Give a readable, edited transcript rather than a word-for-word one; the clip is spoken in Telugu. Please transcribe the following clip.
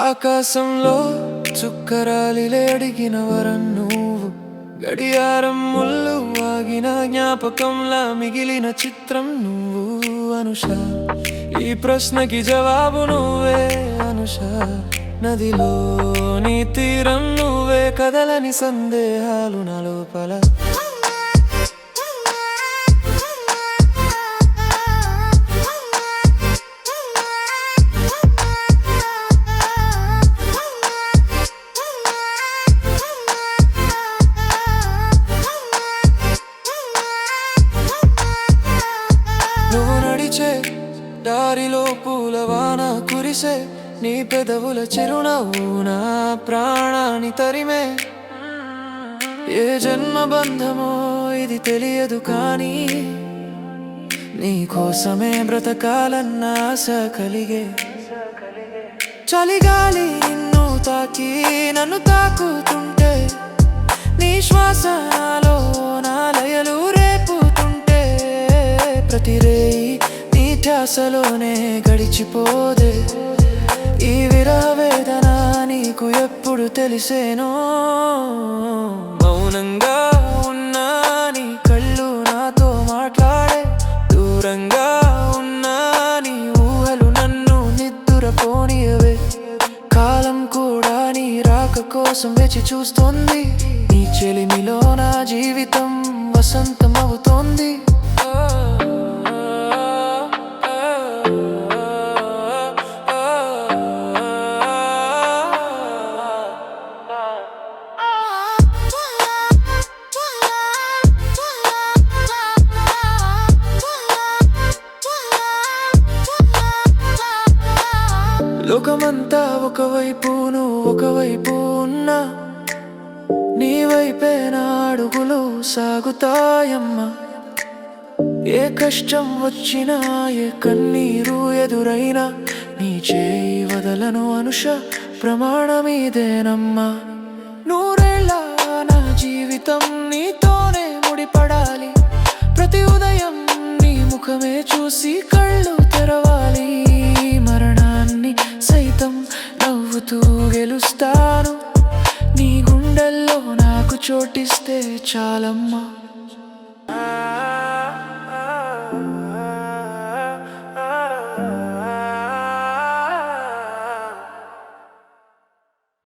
ఆకాశంలో చుక్కరాలిలే అడిగిన వరం నువ్వు, గడియారం ముళ్ళు ఆగిన జ్ఞాపకంలా మిగిలిన చిత్రం నువ్వు అనుష. ఈ ప్రశ్నకి జవాబు నువ్వే అనుష. నదిలో నీ తీరం నువ్వే, కదలని సందేహాలు నా లోపల. నువ్వు నడిచే దారిలో పూలవాన కురిసే, నీ పెదవుల చిరునవ్వు నా ప్రాణాన్ని తరిమే. ఏ జన్మ బంధమో ఇది తెలియదు కానీ, నీ కోసమే బ్రతకాలన్న ఆశ కలిగే. చలిగాలి నిన్ను తాకి నన్ను తాకుతుంటే, నీ శ్వాస నాలో నా లయలు రేపుతుంటే, ప్రతి రేయి నీ ధ్యాసలోనే గడిచిపోదే. ఈ విరహ వేదన నీకు ఎప్పుడు తెలిసేనో? మౌనంగా ఉన్నా నీ కళ్ళు నాతో మాట్లాడే, దూరంగా ఉన్నా నీ ఊహలు నన్ను నిద్దురపోనియవే. కాలం కూడా నీ రాక కోసం వేచి చూస్తోంది, నీ చెలిమిలో నా జీవితం వసంతం అవుతోంది. లోకమంతా ఒకవైపు నువ్వు ఒకవైపు ఉన్నా, నీ వైపే నా అడుగులు సాగుతాయమ్మా. ఏ కష్టం వచ్చినా ఏ కన్నీరు ఎదురైనా, నీ చేయి వదలను అనుష, ప్రమాణమిదేనమ్మా. నూరేళ్ళ నా జీవితం నీతోనే ముడిపడాలి, ప్రతి ఉదయం నీ ముఖమే చూసి కళ్ళు తెరవాలి. మరణాన్ని సైతం నవ్వుతూ గెలుస్తాను, నీ గుండెల్లో నాకు చోటిస్తే చాలమ్మా.